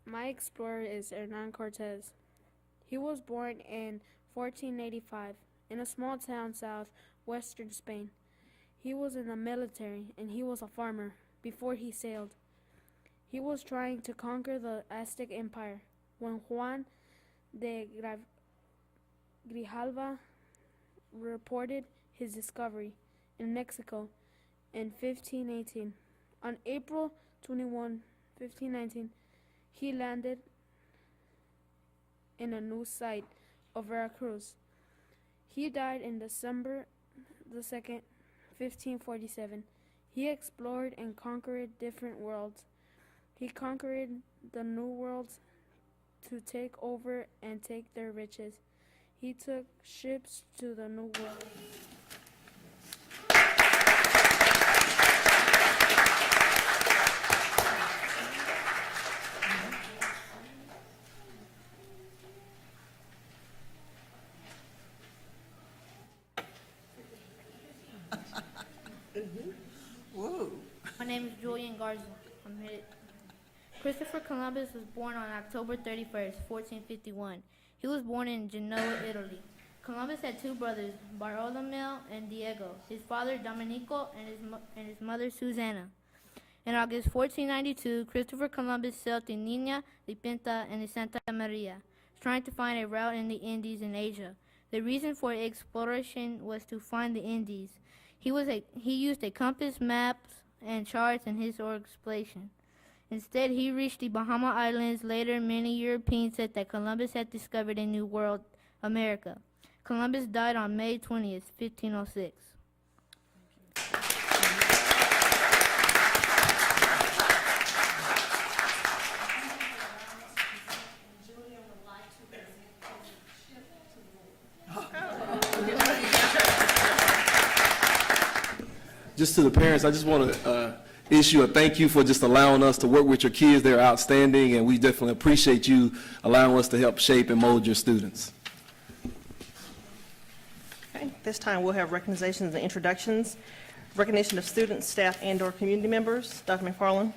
My explorer is Hernan Cortez. He was born in 1485 in a small town southwestern Spain. He was in the military and he was a farmer before he sailed. He was trying to conquer the Aztec Empire when Juan de Grijalva reported his discovery in Mexico in 1518. On April 21, 1519, he landed in a new site of Veracruz. He died in December 2nd, 1547. He explored and conquered different worlds. He conquered the New Worlds to take over and take their riches. He took ships to the New World. Whoa. My name is Julian Garza. I'm here. Christopher Columbus was born on October 31st, 1451. He was born in Genoa, Italy. Columbus had two brothers, Bartolomeo and Diego, his father Domenico and his mother Susanna. In August 1492, Christopher Columbus sailed to Nina de Pinta and the Santa Maria, trying to find a route in the Indies and Asia. The reason for exploration was to find the Indies. He used a compass, maps, and charts in his exploration. Instead, he reached the Bahama Islands. Later, many Europeans said that Columbus had discovered a new world, America. Columbus died on May 20th, 1506. Just to the parents, I just want to issue a thank you for just allowing us to work with your kids. They're outstanding, and we definitely appreciate you allowing us to help shape and mold your students. Okay, this time we'll have recognitions and introductions. Recognition of students, staff, and/or community members. Dr. McFarland.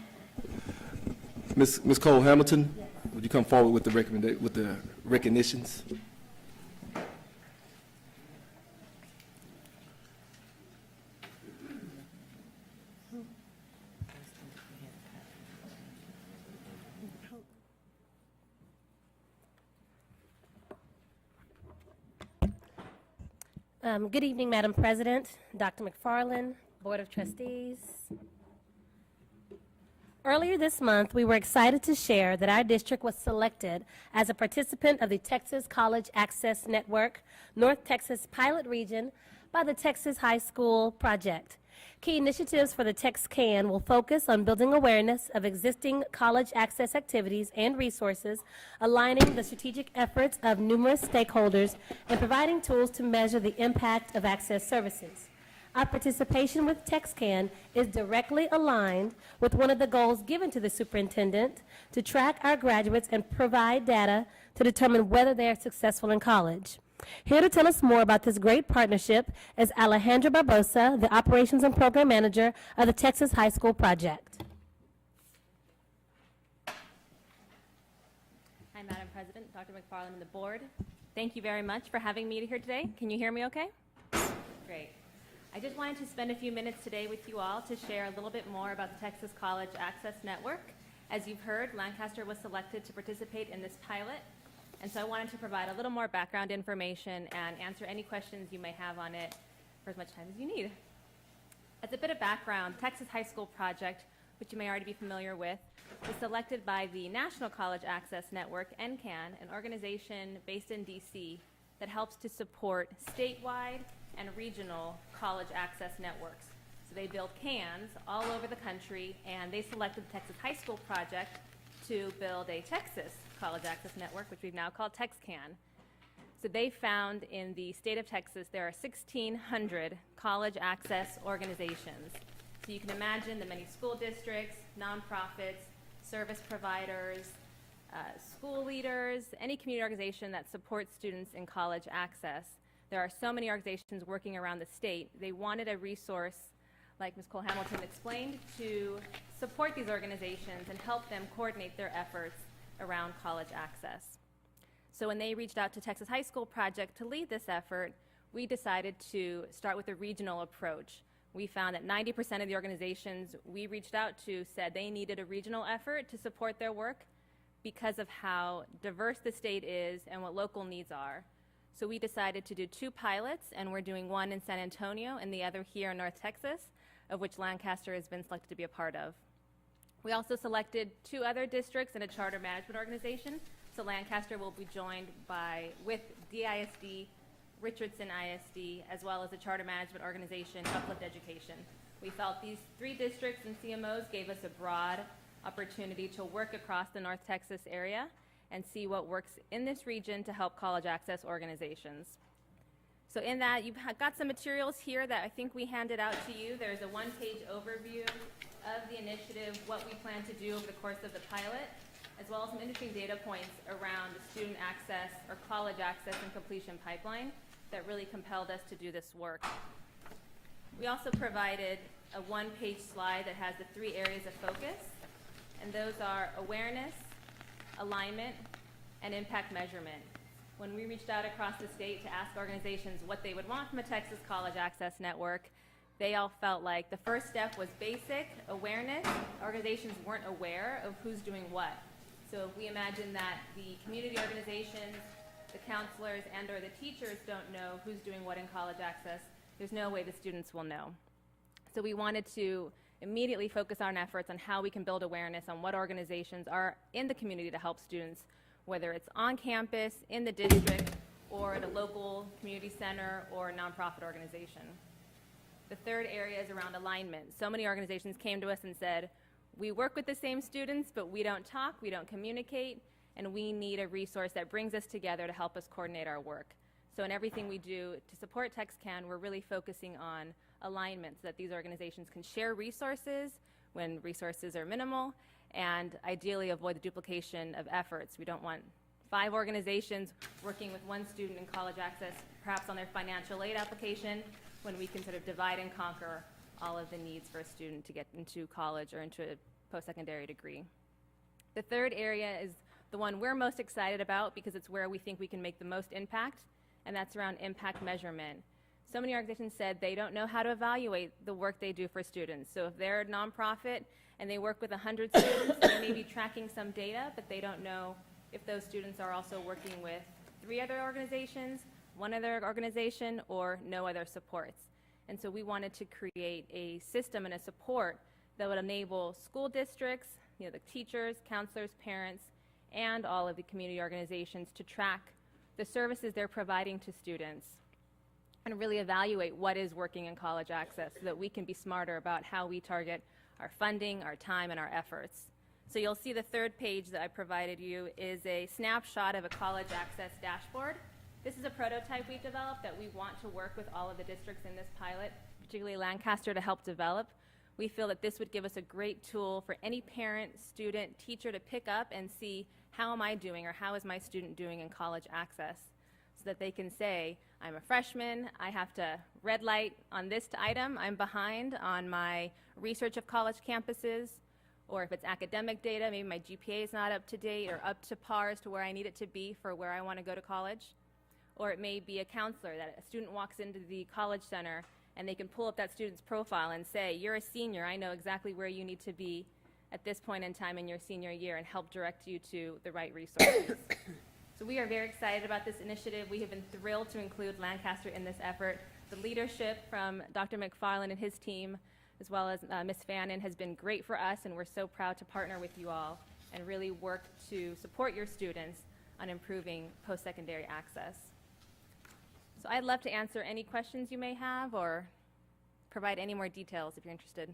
Ms. Cole Hamilton, would you come forward with the recognitions? Good evening, Madam President, Dr. McFarland, Board of Trustees. Earlier this month, we were excited to share that our district was selected as a participant of the Texas College Access Network North Texas Pilot Region by the Texas High School Project. Key initiatives for the TexCAN will focus on building awareness of existing college access activities and resources, aligning the strategic efforts of numerous stakeholders, and providing tools to measure the impact of access services. Our participation with TexCAN is directly aligned with one of the goals given to the superintendent to track our graduates and provide data to determine whether they are successful in college. Here to tell us more about this great partnership is Alejandra Barbosa, the Operations and Program Manager of the Texas High School Project. Hi, Madam President, Dr. McFarland, and the board. Thank you very much for having me here today. Can you hear me okay? Great. I just wanted to spend a few minutes today with you all to share a little bit more about the Texas College Access Network. As you've heard, Lancaster was selected to participate in this pilot. And so I wanted to provide a little more background information and answer any questions you may have on it for as much time as you need. As a bit of background, Texas High School Project, which you may already be familiar with, was selected by the National College Access Network, NCAN, an organization based in DC that helps to support statewide and regional college access networks. So they build CANs all over the country, and they selected the Texas High School Project to build a Texas College Access Network, which we've now called TexCAN. So they found in the state of Texas there are 1,600 college access organizations. So you can imagine the many school districts, nonprofits, service providers, school leaders, any community organization that supports students in college access. There are so many organizations working around the state. They wanted a resource, like Ms. Cole Hamilton explained, to support these organizations and help them coordinate their efforts around college access. So when they reached out to Texas High School Project to lead this effort, we decided to start with a regional approach. We found that 90% of the organizations we reached out to said they needed a regional effort to support their work because of how diverse the state is and what local needs are. So we decided to do 2 pilots, and we're doing one in San Antonio and the other here in North Texas, of which Lancaster has been selected to be a part of. We also selected 2 other districts and a charter management organization. So Lancaster will be joined with DISD, Richardson ISD, as well as a charter management organization, Uplift Education. We felt these 3 districts and CMOs gave us a broad opportunity to work across the North Texas area and see what works in this region to help college access organizations. So in that, you've got some materials here that I think we handed out to you. There's a 1-page overview of the initiative, what we plan to do over the course of the pilot, as well as some interesting data points around the student access or college access and completion pipeline that really compelled us to do this work. We also provided a 1-page slide that has the 3 areas of focus, and those are awareness, alignment, and impact measurement. When we reached out across the state to ask organizations what they would want from a Texas College Access Network, they all felt like the first step was basic awareness. Organizations weren't aware of who's doing what. So if we imagine that the community organizations, the counselors, and or the teachers don't know who's doing what in college access, there's no way the students will know. So we wanted to immediately focus our efforts on how we can build awareness on what organizations are in the community to help students, whether it's on campus, in the district, or at a local community center or nonprofit organization. The third area is around alignment. So many organizations came to us and said, we work with the same students, but we don't talk, we don't communicate, and we need a resource that brings us together to help us coordinate our work. So in everything we do to support TexCan, we're really focusing on alignment so that these organizations can share resources when resources are minimal, and ideally avoid the duplication of efforts. We don't want 5 organizations working with 1 student in college access, perhaps on their financial aid application, when we can sort of divide and conquer all of the needs for a student to get into college or into a post-secondary degree. The third area is the one we're most excited about because it's where we think we can make the most impact, and that's around impact measurement. So many organizations said they don't know how to evaluate the work they do for students. So if they're a nonprofit and they work with 100 students, they may be tracking some data, but they don't know if those students are also working with 3 other organizations, 1 other organization, or no other supports. And so we wanted to create a system and a support that would enable school districts, the teachers, counselors, parents, and all of the community organizations to track the services they're providing to students and really evaluate what is working in college access so that we can be smarter about how we target our funding, our time, and our efforts. So you'll see the 3rd page that I provided you is a snapshot of a college access dashboard. This is a prototype we developed that we want to work with all of the districts in this pilot, particularly Lancaster, to help develop. We feel that this would give us a great tool for any parent, student, teacher to pick up and see how am I doing or how is my student doing in college access, so that they can say, I'm a freshman, I have to red light on this item, I'm behind on my research of college campuses, or if it's academic data, maybe my GPA is not up to date or up to par as to where I need it to be for where I want to go to college. Or it may be a counselor that a student walks into the college center and they can pull up that student's profile and say, you're a senior, I know exactly where you need to be at this point in time in your senior year, and help direct you to the right resources. So we are very excited about this initiative. We have been thrilled to include Lancaster in this effort. The leadership from Dr. McFarland and his team, as well as Ms. Fannin, has been great for us, and we're so proud to partner with you all and really work to support your students on improving post-secondary access. So I'd love to answer any questions you may have or provide any more details if you're interested.